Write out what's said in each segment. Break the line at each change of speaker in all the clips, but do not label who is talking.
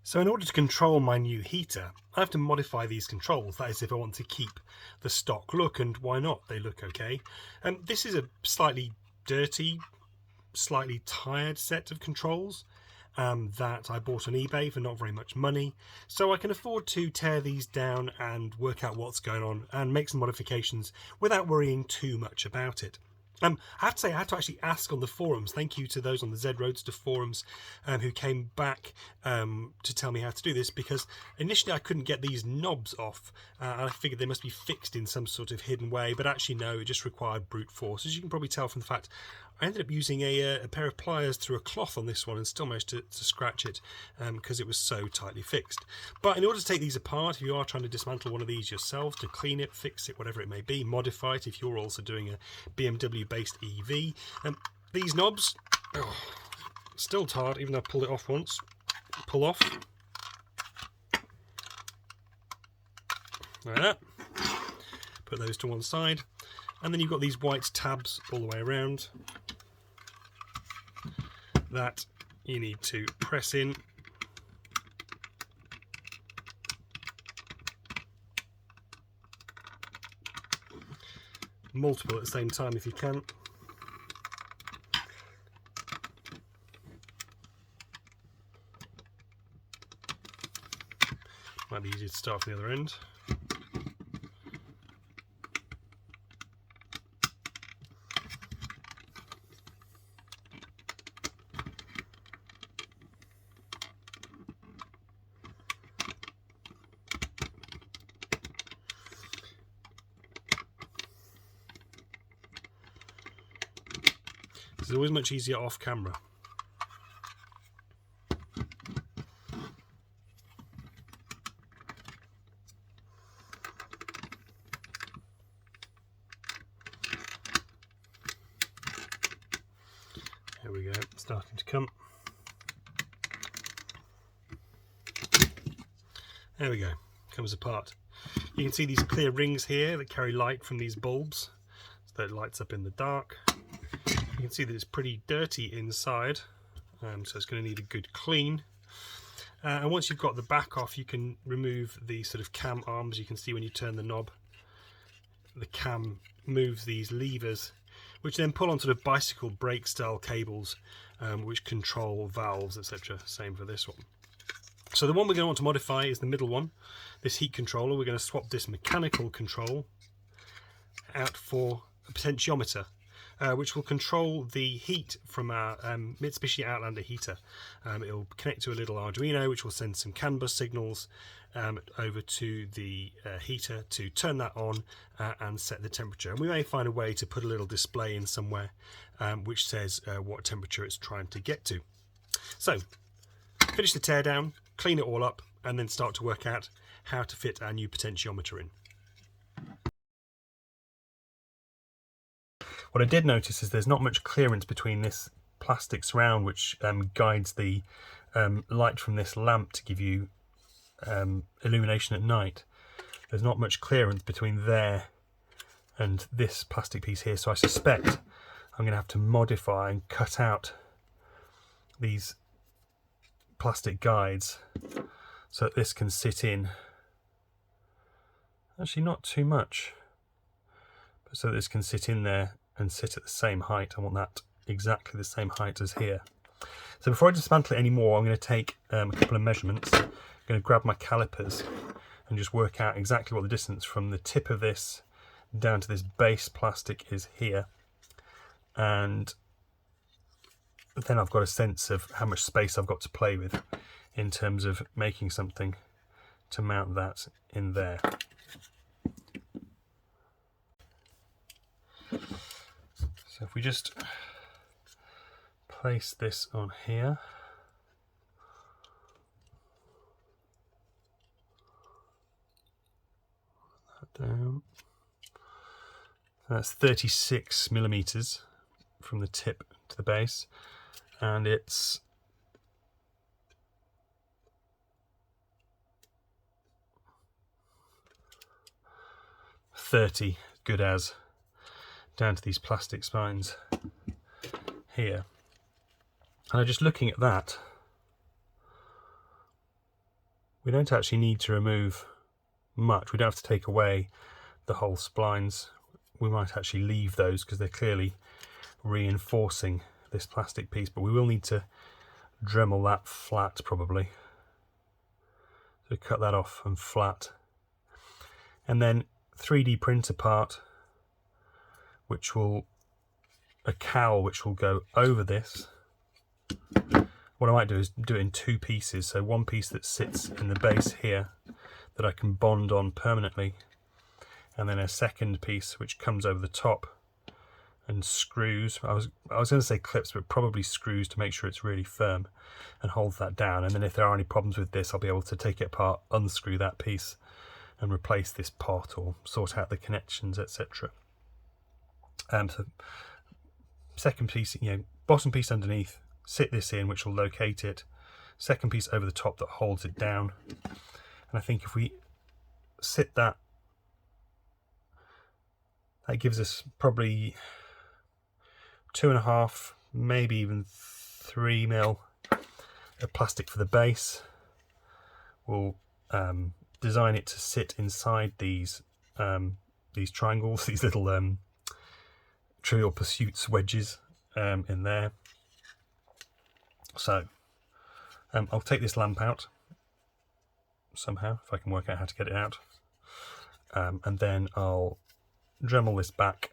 So in order to control my new heater, I have to modify these controls. That is, if I want to keep the stock look, and why not? They look okay. This is a slightly dirty, slightly tired set of controls that I bought on eBay for not very much money. So I can afford to tear these down and work out what's going on and make some modifications without worrying too much about it. I have to say, I had to actually ask on the forums. Thank you to those on the Z Roadster forums who came back to tell me how to do this, because initially I couldn't get these knobs off. And I figured they must be fixed in some sort of hidden way, but actually no, it just required brute force. As you can probably tell from the fact I ended up using a pair of pliers through a cloth on this one and still managed to scratch it because it was so tightly fixed. But in order to take these apart, if you are trying to dismantle one of these yourself, to clean it, fix it, whatever it may be, modify it if you're also doing a BMW based EV, these knobs, still hard, even though I pulled it off once. Pull off. Like that. Put those to one side. And then you've got these white tabs all the way around that you need to press in. Multiple at the same time if you can. Might be easier to start from the other end. This is always much easier off camera. There we go, starting to come. There we go, comes apart. You can see these clear rings here that carry light from these bulbs, so that it lights up in the dark. You can see that it's pretty dirty inside, so it's going to need a good clean. And once you've got the back off, you can remove the sort of cam arms. You can see when you turn the knob, the cam moves these levers, which then pull on sort of bicycle brake style cables, which control valves, etc. Same for this one. So the one we're going to want to modify is the middle one, this heat controller. We're going to swap this mechanical control out for a potentiometer, which will control the heat from our Mitsubishi Outlander heater. It'll connect to a little Arduino, which will send some CAN bus signals over to the heater to turn that on and set the temperature. And we may find a way to put a little display in somewhere which says what temperature it's trying to get to. So, finish the teardown, clean it all up, and then start to work out how to fit our new potentiometer in. What I did notice is there's not much clearance between this plastic surround, which guides the light from this lamp to give you illumination at night. There's not much clearance between there and this plastic piece here, so I suspect I'm going to have to modify and cut out these plastic guides so that this can sit in. Actually, not too much, but so that this can sit in there and sit at the same height. I want that exactly the same height as here. So before I dismantle it anymore, I'm going to take a couple of measurements. I'm going to grab my calipers and just work out exactly what the distance from the tip of this down to this base plastic is here. And then I've got a sense of how much space I've got to play with in terms of making something to mount that in there. So if we just place this on here, put that down. So that's 36 millimeters from the tip to the base, and it's 30, good as, down to these plastic spines here. And I'm just looking at that, We don't actually need to remove much. We don't have to take away the whole splines. We might actually leave those because they're clearly reinforcing this plastic piece, but we will need to Dremel that flat probably. So cut that off and flat. And then 3D print a part, which will, a cowl which will go over this. What I might do is do it in two pieces. So one piece that sits in the base here that I can bond on permanently, and then a second piece which comes over the top and screws. I was going to say clips, but probably screws to make sure it's really firm and holds that down. And then if there are any problems with this, I'll be able to take it apart, unscrew that piece and replace this pot or sort out the connections, etc. So second piece, bottom piece underneath, sit this in, which will locate it. Second piece over the top that holds it down. And I think if we sit that, that gives us probably 2.5, maybe even 3 mil of plastic for the base. We'll design it to sit inside these triangles, these little Trivial Pursuits wedges in there. So I'll take this lamp out somehow, if I can work out how to get it out, and then I'll Dremel this back,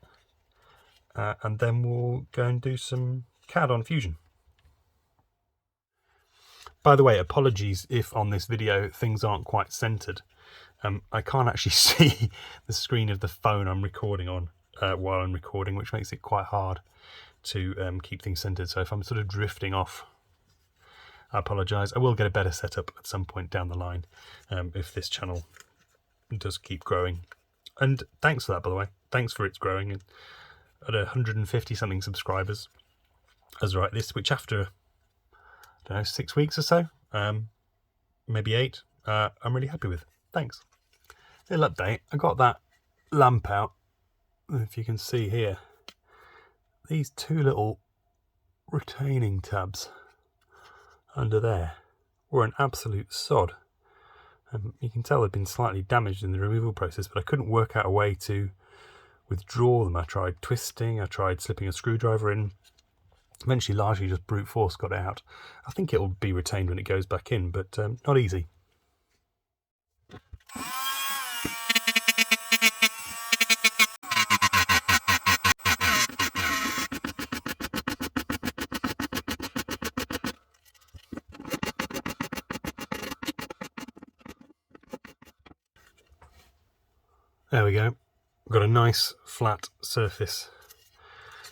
and then we'll go and do some CAD on Fusion. By the way, apologies if on this video things aren't quite centered. I can't actually see the screen of the phone I'm recording on while I'm recording, which makes it quite hard to keep things centered. So if I'm sort of drifting off, I apologise. I will get a better setup at some point down the line if this channel does keep growing. And thanks for that, by the way. Thanks for its growing at 150 something subscribers as I write this, which after, I don't know, 6 weeks or so, maybe 8, I'm really happy with. Thanks. Little update. I got that lamp out. If you can see here, these two little retaining tabs under there were an absolute sod. You can tell they've been slightly damaged in the removal process, but I couldn't work out a way to withdraw them. I tried twisting, I tried slipping a screwdriver in. Eventually, largely just brute force got it out. I think it will be retained when it goes back in, but not easy. There we go. We've got a nice flat surface.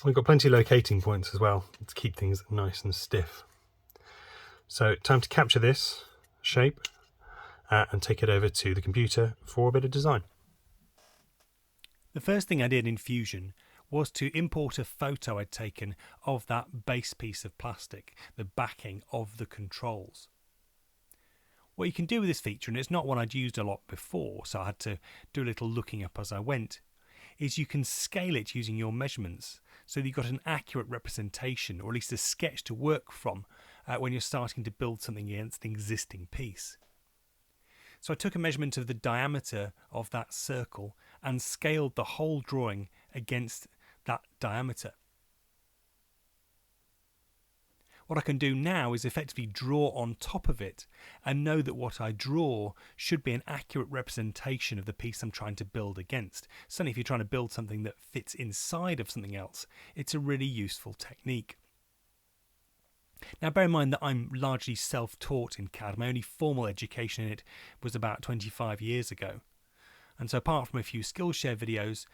We've got plenty of locating points as well to keep things nice and stiff. So time to capture this shape and take it over to the computer for a bit of design. The first thing I did in Fusion was to import a photo I'd taken of that base piece of plastic, the backing of the controls. What you can do with this feature, and it's not one I'd used a lot before, so I had to do a little looking up as I went, is you can scale it using your measurements so that you've got an accurate representation, or at least a sketch to work from when you're starting to build something against an existing piece. So I took a measurement of the diameter of that circle and scaled the whole drawing against that diameter. What I can do now is effectively draw on top of it and know that what I draw should be an accurate representation of the piece I'm trying to build against. Certainly if you're trying to build something that fits inside of something else, it's a really useful technique. Now bear in mind that I'm largely self-taught in CAD. My only formal education in it was about 25 years ago. And so apart from a few Skillshare videos,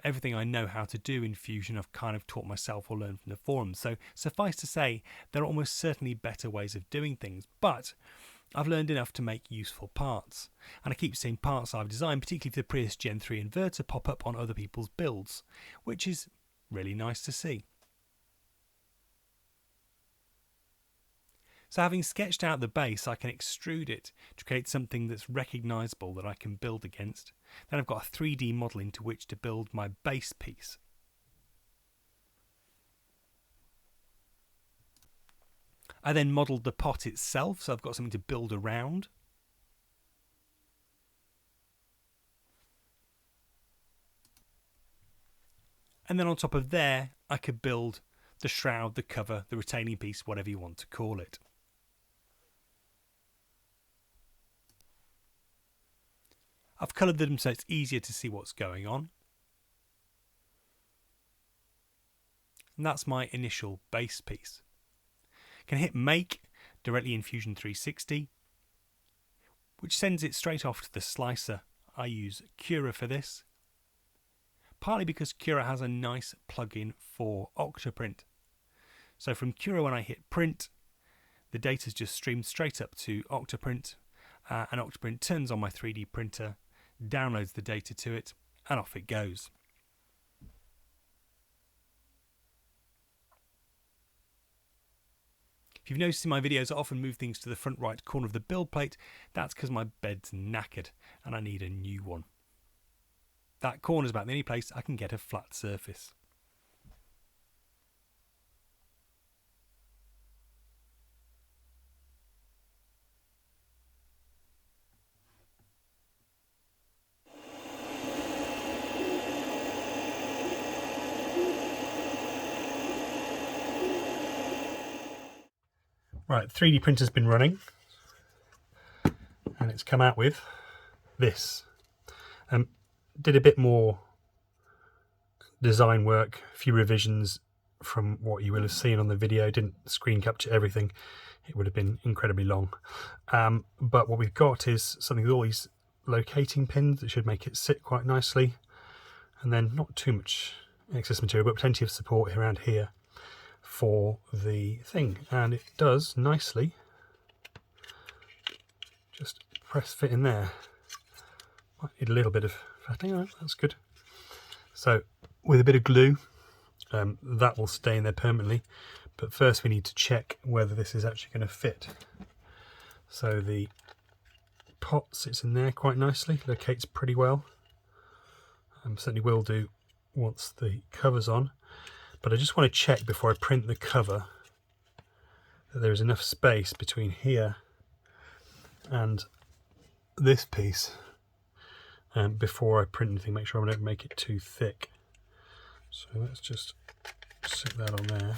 everything I know how to do in Fusion I've kind of taught myself or learned from the forums. So suffice to say, there are almost certainly better ways of doing things, but I've learned enough to make useful parts. And I keep seeing parts I've designed, particularly for the Prius Gen 3 inverter, pop up on other people's builds, which is really nice to see. So having sketched out the base, I can extrude it to create something that's recognisable that I can build against. Then I've got a 3D model into which to build my base piece. I then modelled the pot itself, so I've got something to build around.
And then on top of there, I could build the shroud, the cover, the retaining piece, whatever you want to call it. I've coloured them so it's easier to see what's going on. And that's my initial base piece. Can hit make directly in Fusion 360, which sends it straight off to the slicer. I use Cura for this, partly because Cura has a nice plugin for Octoprint. So from Cura, when I hit print, the data's just streamed straight up to Octoprint, and Octoprint turns on my 3D printer, downloads the data to it, and off it goes. If you've noticed in my videos, I often move things to the front right corner of the build plate. That's because my bed's knackered and I need a new one. That corner is about the only place I can get a flat surface.
Right, 3D printer's been running and it's come out with this. Did a bit more design work, a few revisions from what you will have seen on the video. Didn't screen capture everything, it would have been incredibly long. But what we've got is something with all these locating pins that should make it sit quite nicely, and then not too much excess material, but plenty of support around here for the thing, and it does nicely just press fit in there. Might need a little bit of fatting. Oh, that's good. So with a bit of glue, that will stay in there permanently, but first we need to check whether this is actually going to fit. So the pot sits in there quite nicely, locates pretty well, certainly will do once the cover's on. But I just want to check before I print the cover that there is enough space between here and this piece before I print anything. Make sure I don't make it too thick. So let's just stick that on there,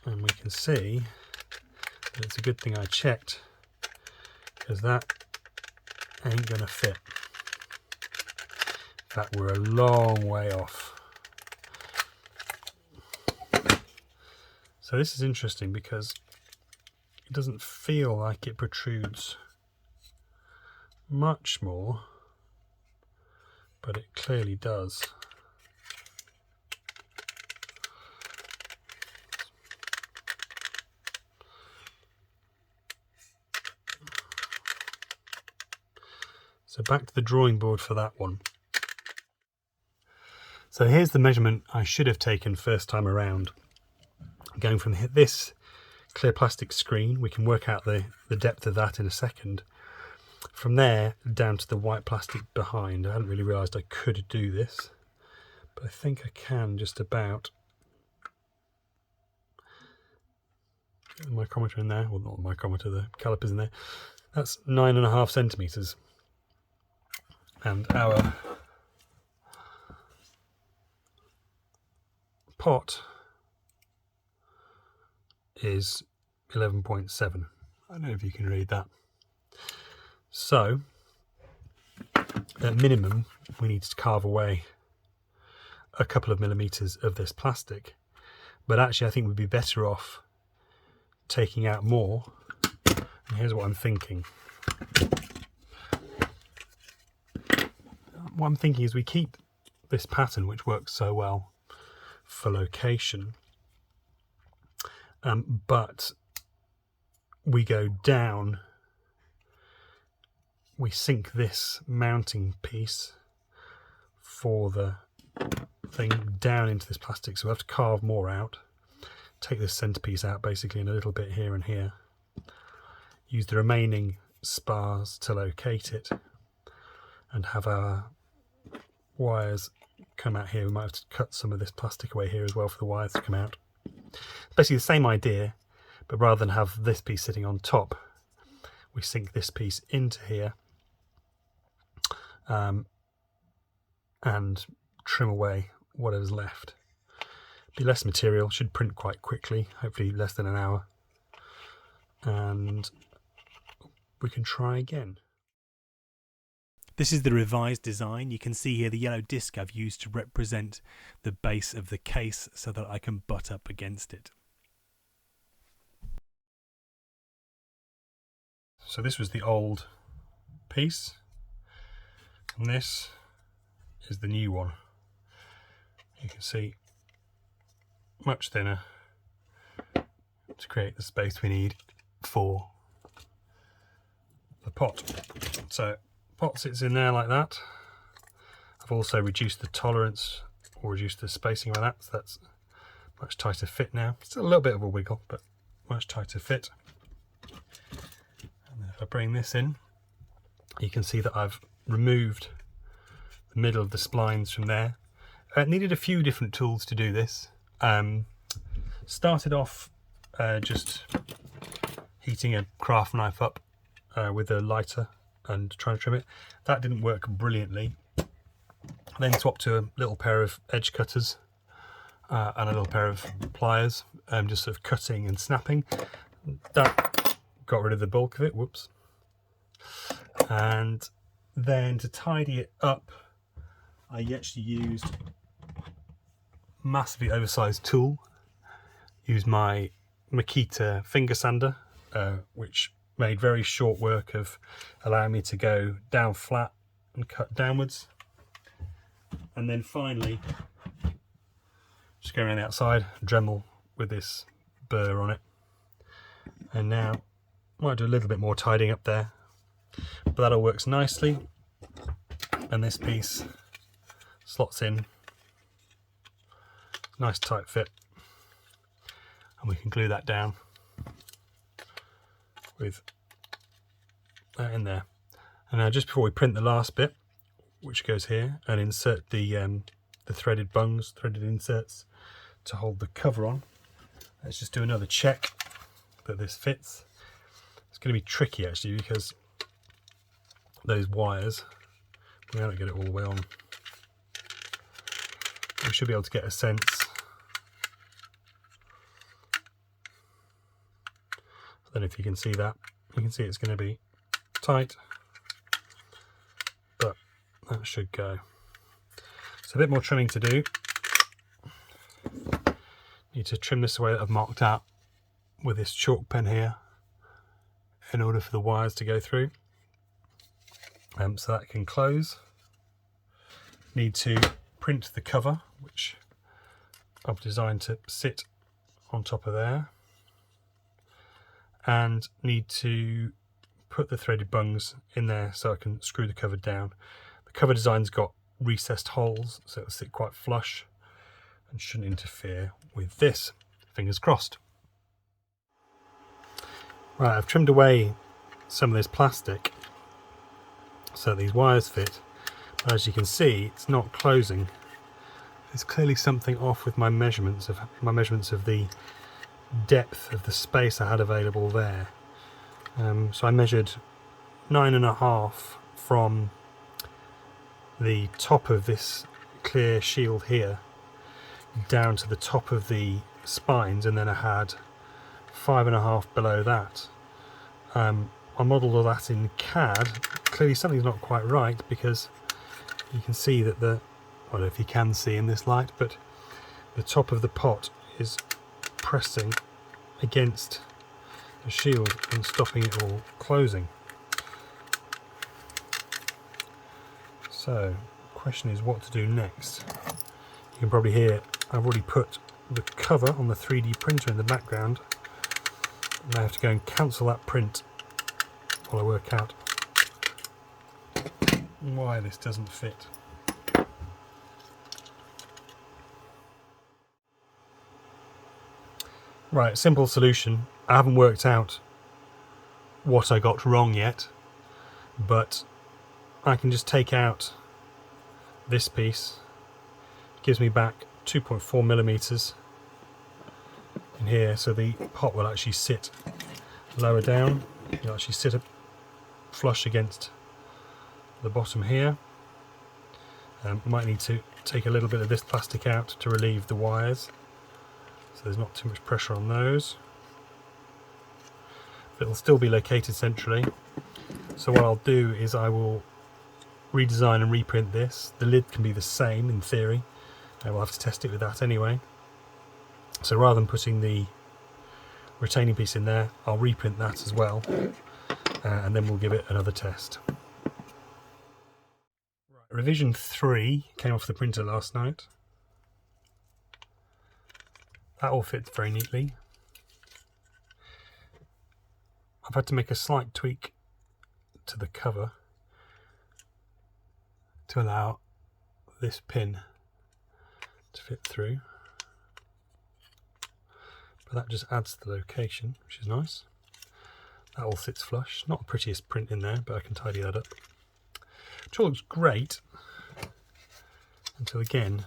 and we can see that it's a good thing I checked, because that ain't gonna fit. That we're a long way off. So this is interesting because it doesn't feel like it protrudes much more, but it clearly does. So back to the drawing board for that one. So here's the measurement I should have taken first time around. Going from this clear plastic screen, we can work out the depth of that in a second. From there down to the white plastic behind. I hadn't really realised I could do this, but I think I can just about. Get the micrometer in there, well, not the micrometer, the calipers in there. That's 9.5 centimetres, and our pot is 11.7. I don't know if you can read that. So at minimum we need to carve away a couple of millimeters of this plastic, but actually I think we'd be better off taking out more. And here's what I'm thinking. What I'm thinking is we keep this pattern, which works so well for location, but we go down, we sink this mounting piece for the thing down into this plastic, so we'll have to carve more out, take this centerpiece out basically in a little bit here and here, use the remaining spars to locate it, and have our wires come out here. We might have to cut some of this plastic away here as well for the wires to come out. Basically the same idea, but rather than have this piece sitting on top, we sink this piece into here, and trim away whatever's left. Be less material, should print quite quickly, hopefully less than an hour. And we can try again.
This is the revised design. You can see here the yellow disc I've used to represent the base of the case so that I can butt up against it.
So this was the old piece, and this is the new one. You can see much thinner to create the space we need for the pot. So pot sits in there like that. I've also reduced the tolerance or reduced the spacing around that, so that's much tighter fit now. Still a little bit of a wiggle, but much tighter fit. And if I bring this in, you can see that I've removed the middle of the splines from there. Needed a few different tools to do this. Started off just heating a craft knife up with a lighter and trying to trim it. That didn't work brilliantly. Then swapped to a little pair of edge cutters and a little pair of pliers, just sort of cutting and snapping. That got rid of the bulk of it, whoops. And then to tidy it up, I actually used a massively oversized tool. Used my Makita finger sander, which made very short work of allowing me to go down flat and cut downwards. And then finally, just go around the outside, Dremel with this burr on it. And now, might do a little bit more tidying up there, but that all works nicely. And this piece slots in, nice tight fit. And we can glue that down with that in there. And now just before we print the last bit, which goes here, and insert the threaded bungs, threaded inserts to hold the cover on, let's just do another check that this fits. It's going to be tricky actually because those wires, we don't get it all the way on. We should be able to get a sense. I don't know if you can see that. You can see it's going to be tight, but that should go. So a bit more trimming to do. Need to trim this away that I've marked out with this chalk pen here in order for the wires to go through. So that can close. Need to print the cover, which I've designed to sit on top of there. And need to put the threaded bungs in there so I can screw the cover down. The cover design's got recessed holes, so it'll sit quite flush and shouldn't interfere with this. Fingers crossed. Right, I've trimmed away some of this plastic so these wires fit, but as you can see, it's not closing. There's clearly something off with my measurements of the depth of the space I had available there. So I measured 9.5 from the top of this clear shield here down to the top of the spines, and then I had 5.5 below that. I modelled all that in CAD. Clearly something's not quite right because you can see that I don't know if you can see in this light, but the top of the pot is pressing against the shield and stopping it all closing. So the question is what to do next. You can probably hear I've already put the cover on the 3D printer in the background, and I have to go and cancel that print while I work out why this doesn't fit. Right, simple solution. I haven't worked out what I got wrong yet, but I can just take out this piece. It gives me back 2.4 millimeters in here, so the pot will actually sit lower down. It'll actually sit up flush against the bottom here, I might need to take a little bit of this plastic out to relieve the wires, so there's not too much pressure on those. But it'll still be located centrally. So what I'll do is I will redesign and reprint this. The lid can be the same in theory. We'll have to test it with that anyway. So rather than putting the retaining piece in there, I'll reprint that as well, and then we'll give it another test. Right, revision 3 came off the printer last night. That all fits very neatly. I've had to make a slight tweak to the cover to allow this pin to fit through, but that just adds to the location, which is nice. That all sits flush. Not the prettiest print in there, but I can tidy that up. Which all looks great until again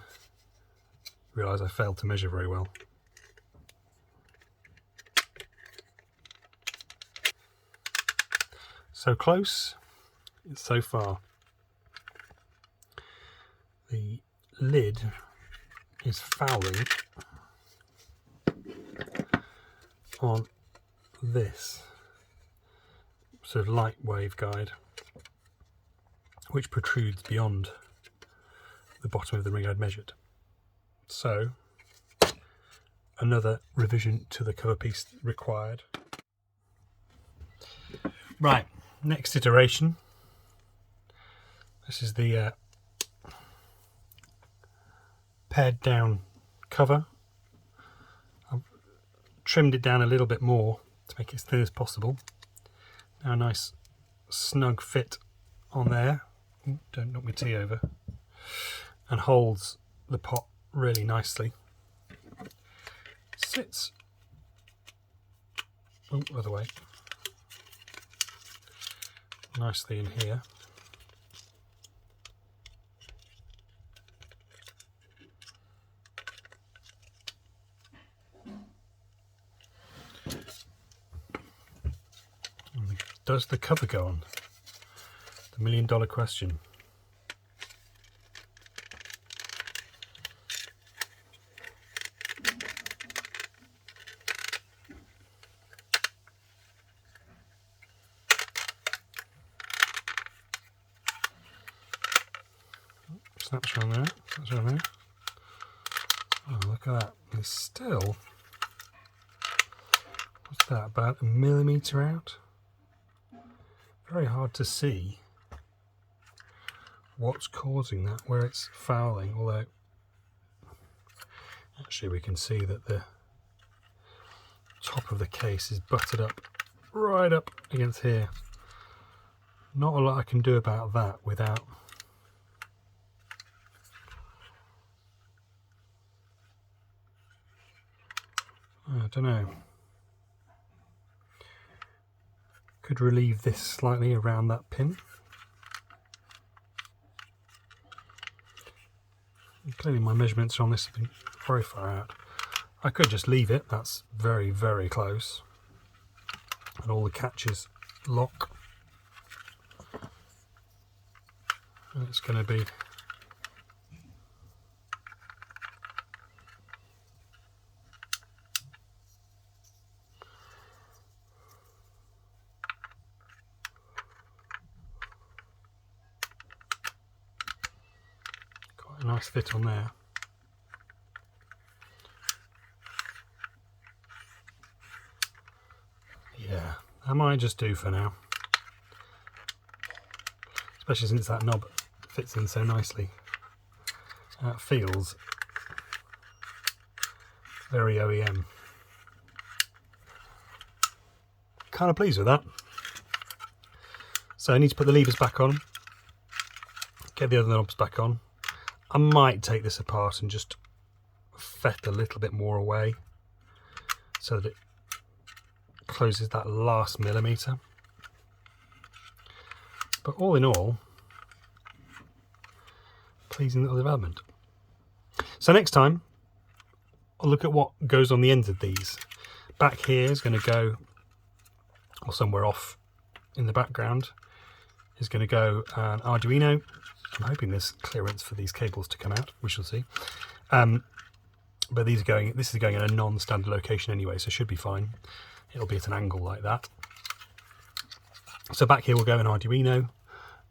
realise I failed to measure very well. So close, it's so far. The lid is fouling on this sort of light wave guide, which protrudes beyond the bottom of the ring I'd measured. So another revision to the cover piece required. Right, next iteration. This is the pared down cover. I've trimmed it down a little bit more to make it as thin as possible. Now a nice snug fit on there. Ooh, don't knock my tea over. And holds the pot really nicely. Sits, oh, other way, nicely in here. Does the cover go on? The million-dollar question. Snaps around there, snaps around there. Oh, look at that. It's still, what's that, about 1 millimetre out? Very hard to see what's causing that, where it's fouling, although actually we can see that the top of the case is buttered up right up against here. Not a lot I can do about that without I don't know. Could relieve this slightly around that pin. Clearly my measurements on this have been very far out. I could just leave it, that's very, very close. And all the catches lock. And it's going to be quite a nice fit on there. Yeah, that might just do for now. Especially since that knob fits in so nicely. That feels very OEM. Kind of pleased with that. So I need to put the levers back on, get the other knobs back on. I might take this apart and just fet a little bit more away so that it closes that last millimetre. But all in all, pleasing little development. So next time I'll look at what goes on the ends of these. Back here is going to go, or somewhere off in the background is going to go an Arduino, I'm hoping there's clearance for these cables to come out. We shall see. But this is going in a non-standard location anyway, so it should be fine. It'll be at an angle like that. So back here we'll go in Arduino,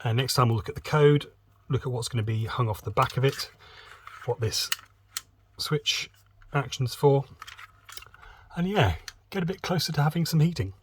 and next time we'll look at the code, look at what's going to be hung off the back of it, what this switch action's for, and yeah, get a bit closer to having some heating.